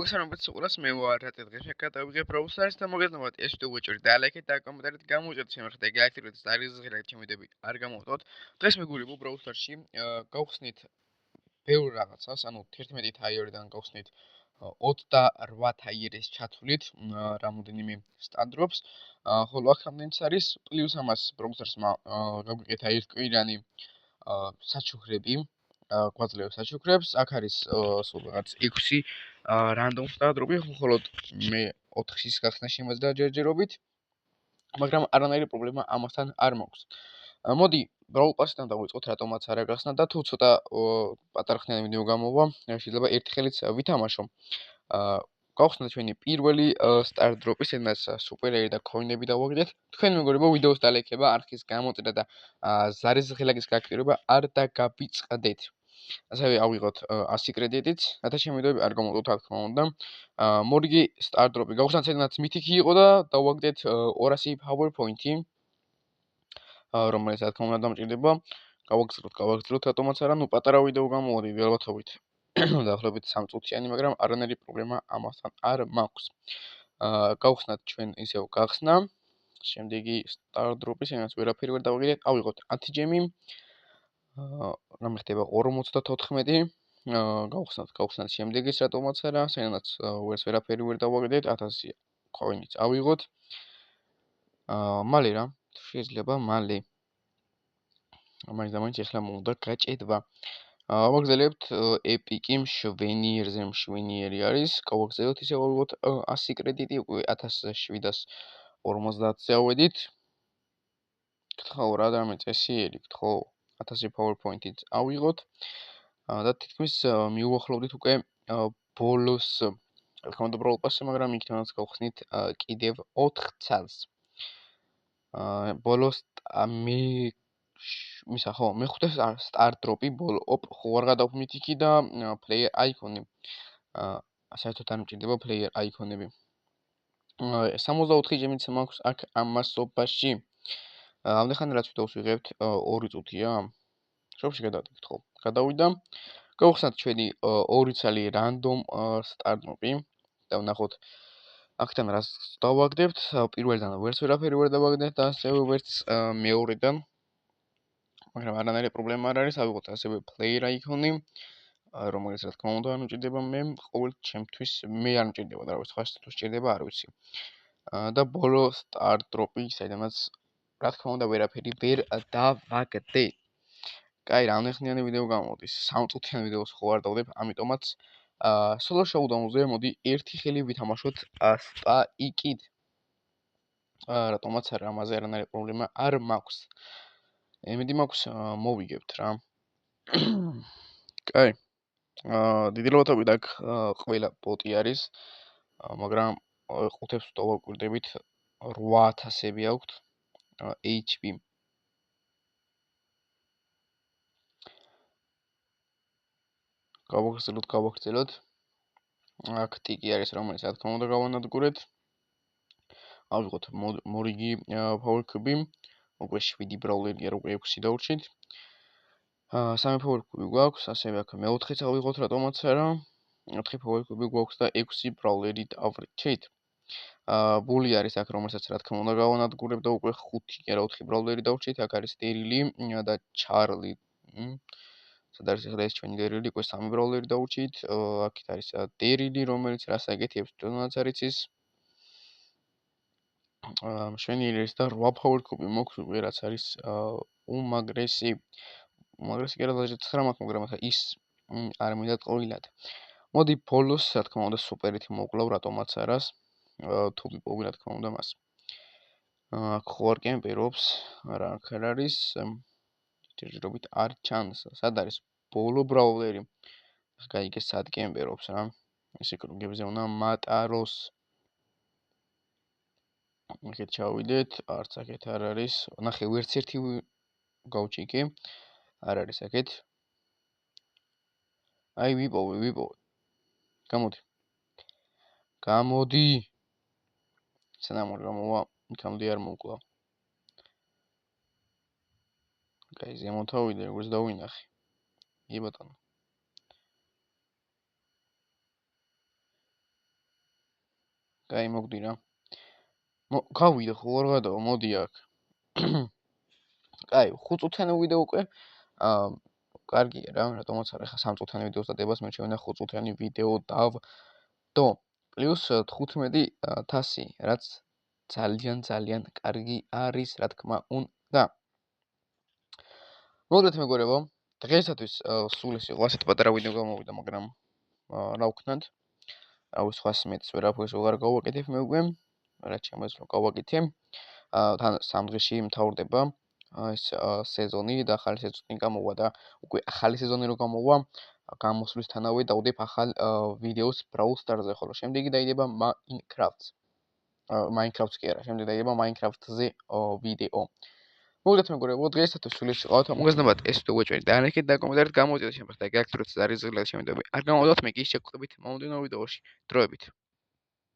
მოგესალმებით სულ მე ვარ რატედღეშა გადავიღე ბრაუსარის და მოგეცნობათ ეს ვიდეო ვეჭვი და ლაიქეთ და კომენტარით გამოუჭერთ შემეხეთ ეგ აქტივირებთ და რიზღირეთ ჩემიდები არ გამოვტოთ დღეს მეგულიყო ბრაუსარში გავხსნით ბევრ რაღაცას ანუ 11 თაიერიდან გავხსნით 28 თაიერის ჩათვლით რამოდენიმე სტანდრობს ხოლო აქ რამდენიც არის პლუს ამას ბრაუსარსმა გაგვიკეთა ერთკვირიანი საჩუქრები გვაძლევს საჩუქრებს აქ არის სულ რაღაც 6 რანდომ სტანდრობი მხოლოდ მე 4-ის გახსნა შემეძლო ჯერჯერობით მაგრამ არანაირი პრობლემა ამასთან არ მაქვს მოდი ბრაულ პასიდან დავიწყოთ რატომაც არა გახსნა და თუ ცოტა პატარა ხნიანი ვიდეო გამოვა შეიძლება ერთი ხელით ვითამაშო გავხსნა ჩვენი პირველი სტარ დროპი, სადაც სუპერერი და ქოინები დავაგდეთ. თქვენ მეგობრებო, ვიდეოს დალექება, არხის გამოწვევა და ზარის ღილაკის გააქტიურება არ დაგაბიწყდეთ. ასევე ავიღოთ 100 კრედიტით, რათა შემიძლია არ გამოვიდოთ რა თქმა უნდა. მორიგი სტარ დროპი გავხსნათ, სადაც მითიკი იყო და დავაგდეთ 200 power point-ი, რომელიც რა თქმა უნდა დამჭირდება. გავაგზავნოთ რატომაც არა, პატარა ვიდეო გამოვადი ველათობით. დაახლოებით 3 წუთიანი, მაგრამ არანაირი პრობლემა ამასთან არ მაქვს. გავხსნათ ჩვენ ისევ გახსნა. შემდეგი სტარ დროპი, სადაც ვერაფერი ვერ დავაგდეთ, ავიღოთ 10 ჯემი. რამე ხდება 54. გავხსნათ შემდეგის რატომაც არა, სადაც ვერაფერი ვერ დავაგდეთ, 1000 ქოინიც ავიღოთ. მალე რა, შეიძლება მალე. მაინც ახლა მომდა გაჭედვა. ვაგზავნებთ ეპიკი მშვენიერი არის. გავაგზავნოთ ისე ავიღოთ 100 კრედიტი, უკვე 1750-ზე ავედით. გთხოვ რა და მე წესიერი, გთხოვ 1000 power point-ით ავიღოთ. და თითქმის მიუახლოვდით უკვე ბოლოს. რა თქმა უნდა ბრაულ პასზე, მაგრამ იქნებაც გავხსნით კიდევ 4 ცალს. ბოლოს მისა ხო მეხუთე სტარ დროპი ბოლო ოპ ხო არ გადავთ მითიკი და პლეიერ აიკონი საერთოდ არ მჭირდება პლეიერ აიკონები 64 ჯემიც მაქვს აქ ამასობაში ამდენხანი რაც ვიდეოს ვიღებთ 2 წუთია შობში გადავდით ხო გადავიდა გავხსნათ ჩვენი 2 ცალი რანდომ სტარ დროპი და ვნახოთ აქთან რას დავაგდებთ პირველიდან ვერც ვერაფერი ვერ დავაგდეთ და ასევე ვერც მეორედან მაგრამ არანაირი პრობლემა არ არის, ავიღოთ ასევე player icon-ი, რომელიც რა თქმა უნდა არ მჭირდება მე ყოველ ჩემთვის მე არ მჭირდება და რაღაც ხარს თუ სჭირდება არ ვიცი. და ბოლო start drop-ი, საიდანაც რა თქმა უნდა ვერაფერი ვერ დავაგდე. კაი, რამდენხნიანი ვიდეო გამოდის? 3 წუთიანი ვიდეოს ხო არ დავდებ, ამიტომაც solo showdown-ზე მოდი ერთი ხელი ვითამაშოთ spike-ით. რატომაც ამაზე არანაირი პრობლემა არ მაქვს. ემედი მაქვს მოვიგებთ რა. კაი. დიდი ლოთობით აქ ყველა ბოტი არის. მაგრამ ყუთებს დავაკვირდებით 8000-ები აქვთ. HP. გავაგრძელოთ. აქ ტიკი არის, რომელიც რა თქმა უნდა გავანადგურეთ. ავიღოთ მორიგი power cube-ი. უკვე 7 ბრაულერია, უკვე 6 დავრჩით. 3 power cube გვაქვს, ასევე აქ მეოთხეც ავიღოთ რატომაც არა. 4 power cube გვაქვს და 6 ბრაულერი დავრჩით. ბული არის აქ, რომელსაც რა თქმა უნდა გავანადგურებ და უკვე 5 კი არა 4 ბრაულერი დავრჩით. აქ არის დერილი და ჩარლი. სად არის ახლა ეს ჩვენი დერილი, უკვე 3 ბრაულერი დავრჩით. აქეთ არის დერილი, რომელიც რას აკეთებს, თუნდაც არის ის მშვენიერი და 8 power cube მოქვს უკვე რაც არის უმაგრესი კი არა დაჟე 9 მაქვს, მაგრამ ახლა ის არ მინდა ტყუილად. მოდი ბოლოს, რა თქმა უნდა, სუპერით მოკლავ რატომაც არას. თუ ვიპოვი, რა თქმა უნდა, მას. აქ ხო არ კემპერობს, რა აქ არ არის. ჯერჯერობით არ ჩანს. სად არის ბოლო ბრაულერი? გაიგე სად კემპერობს რა. ესე კრუგებზე უნდა მატაროს. აქეთ ჩავიდეთ, არც აქეთ არ არის. ნახე, ვერც ერთი გავჭიკი. არ არის აქეთ. აი ვიპოვე. გამოდი. სანამ არ გამოვა, იქამდე არ მოვკლა. კაი, ზემოთ ავიდე, როგორც დავინახე. კი ბატონო. კაი, მოგდი რა. გავიდე ხო არ გადავა, მოდი აქ. კაი, 5 წუთიანი ვიდეო უკვე. კარგია რა, რატომაც არა ხა 3 წუთიანი ვიდეოს დადებას მე შევიდა 5 წუთიანი ვიდეო დავდო. პლუს 15,000, რაც ძალიან კარგი არის, რა თქმა უნდა. მოგდეთ მეგობრებო, დღეისათვის სულ ეს იყო ასეთ პატარა ვიდეო გამოვიდა, მაგრამ რა ვქნათ? აუ სხვას მეც ვერაფერს ვეღარ გავაკეთებ მე უკვე, რაც შემეძლო გავაკეთე. თან 3 დღეში მთავრდება ეს სეზონი და ახალი სეზონი გამოვა და უკვე ახალი სეზონი რო გამოვა, გამოსვლისთანავე დავდებ ახალ ვიდეოს Brawl Stars-ზე, ხოლო შემდეგი დაიდება Minecraft-ს კი არა, შემდეგ დაიდება Minecraft-ზე ვიდეო. მოგდეთ მეგობრებო, დღეისათვის სულ ეს იყო. მოგესალმებით, ეს ვიდეო გვეჭერით და არიქეთ და კომენტარით გამოიწვიეთ შემდგარ და გაქცევით ზარი ზღილად შემიძლია. არ გამოდოთ მე კი შეგვხვდებით მომდევნო ვიდეოში. დროებით.